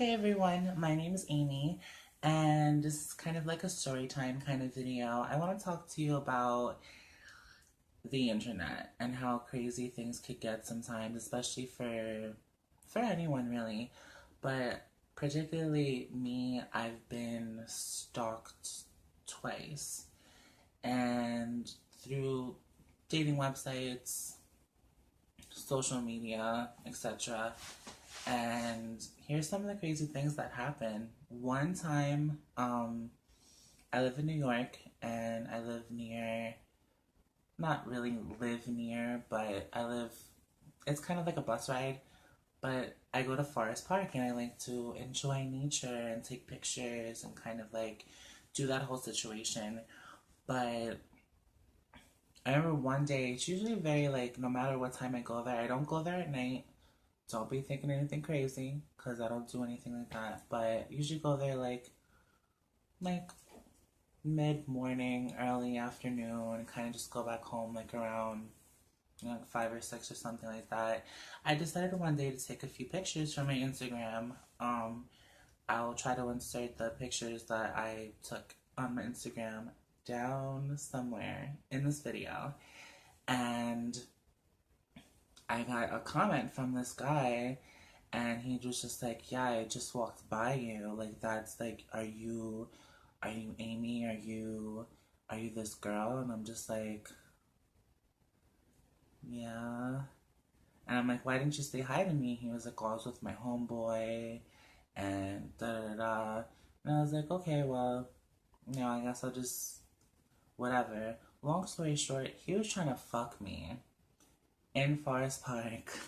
Hey everyone, my name is Amy, and this is kind of like a story time kind of video. I want to talk to you about the internet and how crazy things could get sometimes, especially for anyone really. But particularly me, I've been stalked twice, and through dating websites, social media, etc. And here's some of the crazy things that happen. One time, I live in New York and I live near, not really live near, but it's kind of like a bus ride, but I go to Forest Park and I like to enjoy nature and take pictures and kind of like do that whole situation. But I remember one day, it's usually very like, no matter what time I go there, I don't go there at night. Don't be thinking anything crazy, because I don't do anything like that. But usually go there like mid morning, early afternoon, and kind of just go back home like around like 5 or 6 or something like that. I decided one day to take a few pictures for my Instagram. I'll try to insert the pictures that I took on my Instagram down somewhere in this video. And I got a comment from this guy, and he was just like, "Yeah, I just walked by you. Like, that's like, are you Amy? Are you this girl?" And I'm just like, "Yeah." And I'm like, "Why didn't you say hi to me?" He was like, "Oh, I was with my homeboy, and da da da." And I was like, "Okay, well, I guess I'll just whatever." Long story short, he was trying to fuck me in Forest Park.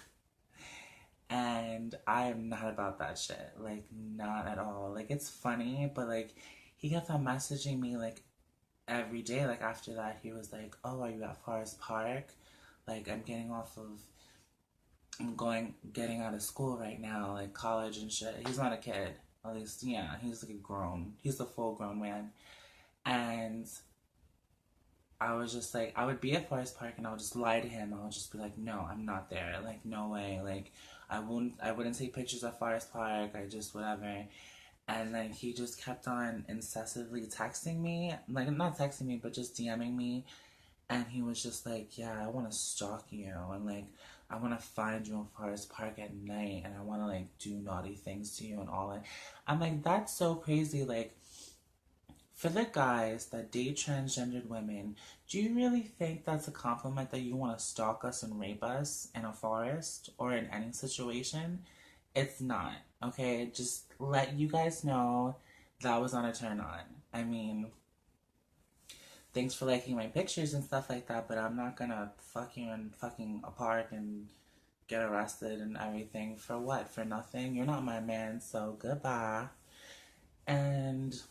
And I am not about that shit. Like, not at all. Like, it's funny, but like, he kept on messaging me like every day. Like, after that, he was like, "Oh, are you at Forest Park? Like, getting out of school right now, like college and shit." He's not a kid. At least, yeah, he's like he's a full grown man. And I was just like, I would be at Forest Park and I would just lie to him. I would just be like, "No, I'm not there. Like, no way. Like, I wouldn't take pictures at Forest Park. I just, whatever." And like, he just kept on incessantly texting me, like, not texting me, but just DMing me. And he was just like, "Yeah, I want to stalk you. And like, I want to find you in Forest Park at night. And I want to like do naughty things to you and all that." I'm like, that's so crazy. Like, for the guys that date transgendered women, do you really think that's a compliment that you want to stalk us and rape us in a forest or in any situation? It's not, okay? Just let you guys know that was not a turn on. I mean, thanks for liking my pictures and stuff like that, but I'm not gonna fuck you in fucking a park and get arrested and everything. For what? For nothing? You're not my man, so goodbye. And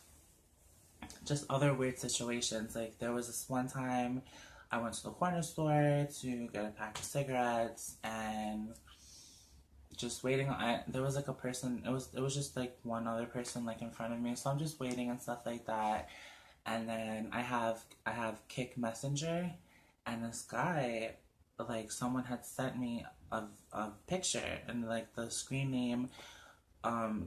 just other weird situations. Like, there was this one time I went to the corner store to get a pack of cigarettes, and just waiting. There was like a person. It was just like one other person like in front of me. So I'm just waiting and stuff like that. And then I have Kick Messenger, and this guy, like, someone had sent me a picture, and like the screen name,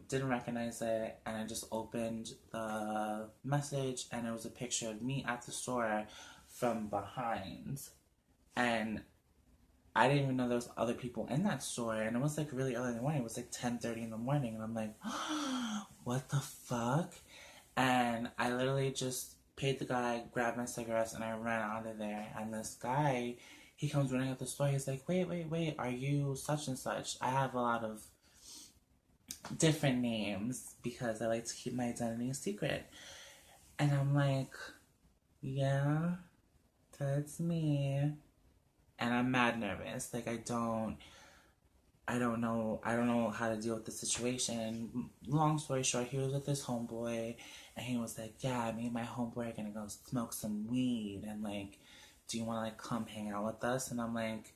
didn't recognize it, and I just opened the message, and it was a picture of me at the store from behind. And I didn't even know there was other people in that store, and it was like really early in the morning. It was like 10:30 in the morning, and I'm like, what the fuck? And I literally just paid the guy, grabbed my cigarettes, and I ran out of there. And this guy, he comes running at the store. He's like, "Wait, wait, wait, are you such and such?" I have a lot of different names because I like to keep my identity a secret. And I'm like, "Yeah, that's me." And I'm mad nervous. Like, I don't know how to deal with the situation. Long story short, he was with his homeboy, and he was like, "Yeah, me and my homeboy are gonna go smoke some weed, and like, do you want to like come hang out with us?" And I'm like,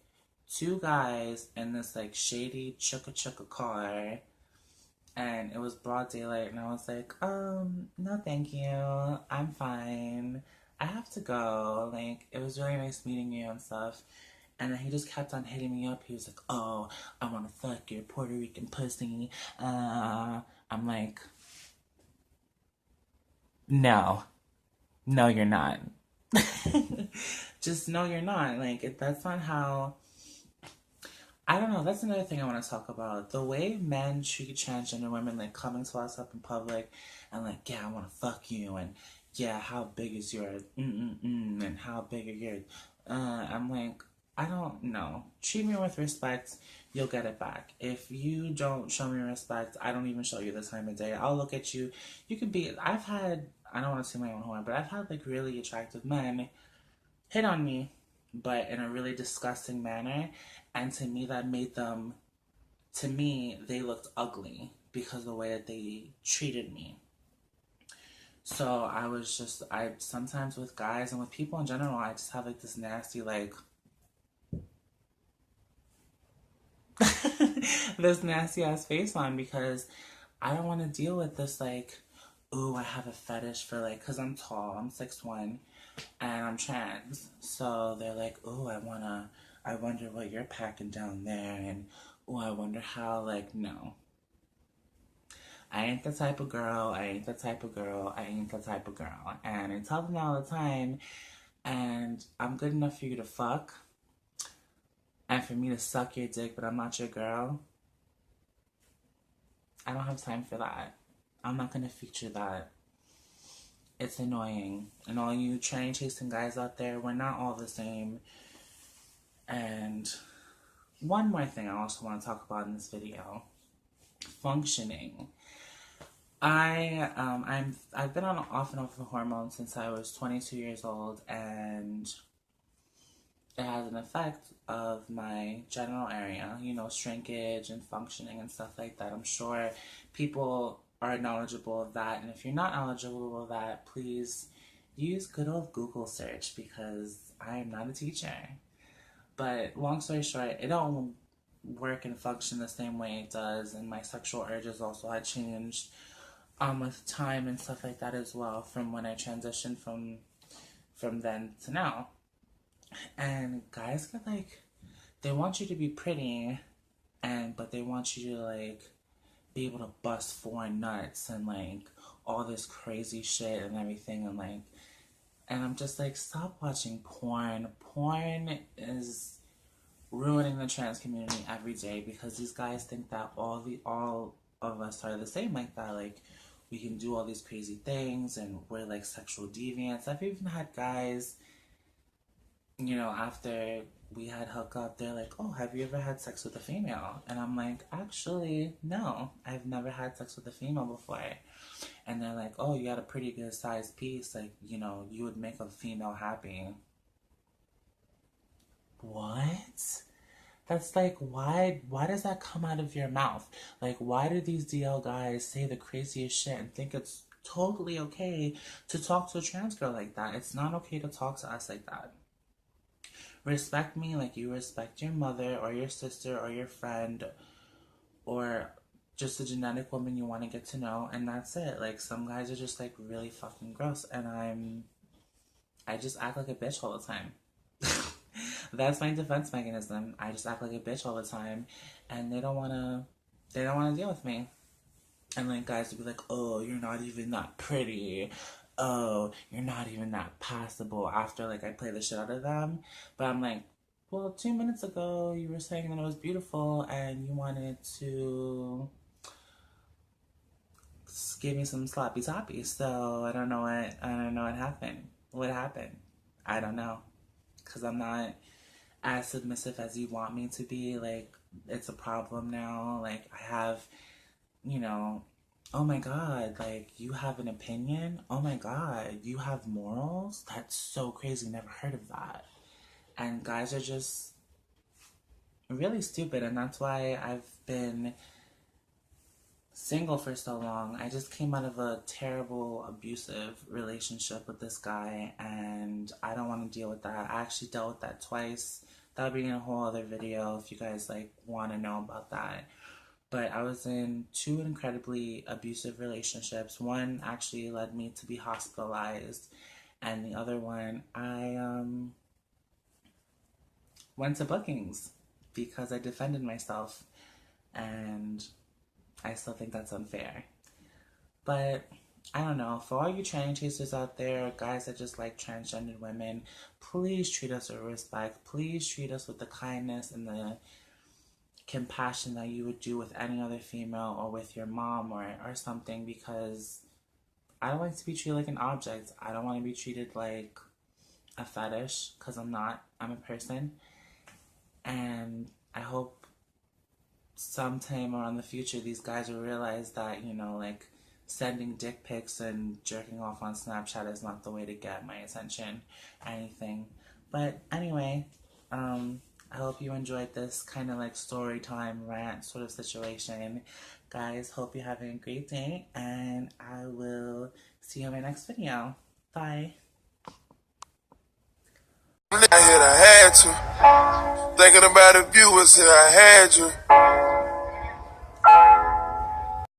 two guys in this like shady chukka chukka car, and it was broad daylight, and I was like, no, thank you, I'm fine. I have to go. Like, it was really nice meeting you and stuff." And then he just kept on hitting me up. He was like, "Oh, I want to fuck your Puerto Rican pussy. I'm like, no, no, you're not. Just no, you're not. Like, that's not how. I don't know. That's another thing I want to talk about. The way men treat transgender women, like coming to us up in public and like, yeah, I want to fuck you, and yeah, how big is your and how big are your? I'm like, I don't know. Treat me with respect, you'll get it back. If you don't show me respect, I don't even show you the time of day. I'll look at you. You could be. I've had. I don't want to say my own horn, but I've had like really attractive men hit on me, but in a really disgusting manner. And to me, that made them, to me, they looked ugly because of the way that they treated me. So I was just, I sometimes with guys and with people in general, I just have like this nasty, like, this nasty ass face on because I don't want to deal with this, like, ooh, I have a fetish for like, because I'm tall, I'm 6'1", and I'm trans. So they're like, oh, I wonder what you're packing down there. And, oh, I wonder how, like, no. I ain't the type of girl. I ain't the type of girl. I ain't the type of girl. And I tell them all the time. And I'm good enough for you to fuck and for me to suck your dick, but I'm not your girl. I don't have time for that. I'm not going to feature that. It's annoying. And all you train chasing guys out there, we're not all the same. And one more thing I also want to talk about in this video. Functioning. I've been on off and off of hormones since I was 22 years old, and it has an effect of my genital area, you know, shrinkage and functioning and stuff like that. I'm sure people are knowledgeable of that, and if you're not knowledgeable of that, please use good old Google search because I am not a teacher. But long story short, it don't work and function the same way it does, and my sexual urges also had changed with time and stuff like that as well from when I transitioned from then to now. And guys get like, they want you to be pretty, and but they want you to like be able to bust foreign nuts and like all this crazy shit and everything, and like, and I'm just like, stop watching porn. Porn is ruining the trans community every day because these guys think that all of us are the same like that. Like, we can do all these crazy things and we're like sexual deviants. I've even had guys, you know, after we had hookup, they're like, oh, have you ever had sex with a female? And I'm like, actually, no, I've never had sex with a female before. And they're like, oh, you got a pretty good sized piece. Like, you know, you would make a female happy. What? That's like, why does that come out of your mouth? Like, why do these DL guys say the craziest shit and think it's totally okay to talk to a trans girl like that? It's not okay to talk to us like that. Respect me like you respect your mother or your sister or your friend or just a genetic woman you want to get to know, and that's it. Like, some guys are just like really fucking gross, and I just act like a bitch all the time. That's my defense mechanism. I just act like a bitch all the time, and they don't wanna deal with me. And like guys would be like, oh, you're not even that pretty. Oh, you're not even that passable. After like I play the shit out of them, but I'm like, well, 2 minutes ago you were saying that it was beautiful and you wanted to give me some sloppy toppy. So I don't know what happened. What happened? I don't know, cause I'm not as submissive as you want me to be. Like, it's a problem now. Like, I have, you know, oh my god, like, you have an opinion? Oh my god, you have morals? That's so crazy. Never heard of that. And guys are just really stupid, and that's why I've been single for so long. I just came out of a terrible, abusive relationship with this guy, and I don't want to deal with that. I actually dealt with that twice. That'll be in a whole other video if you guys like want to know about that. But I was in two incredibly abusive relationships. One actually led me to be hospitalized, and the other one, I went to bookings because I defended myself, and I still think that's unfair. But I don't know. For all you tranny chasers out there, or guys that just like transgendered women, please treat us with respect. Please treat us with the kindness and the compassion that you would do with any other female or with your mom or something, because I don't like to be treated like an object. I don't want to be treated like a fetish, because I'm not. I'm a person. And I hope sometime around the future these guys will realize that, like sending dick pics and jerking off on Snapchat is not the way to get my attention or anything. But anyway, I hope you enjoyed this kind of like story time rant sort of situation. Guys, hope you're having a great day, and I will see you in my next video. Bye. I had to. Thinking about the viewers, and I had you.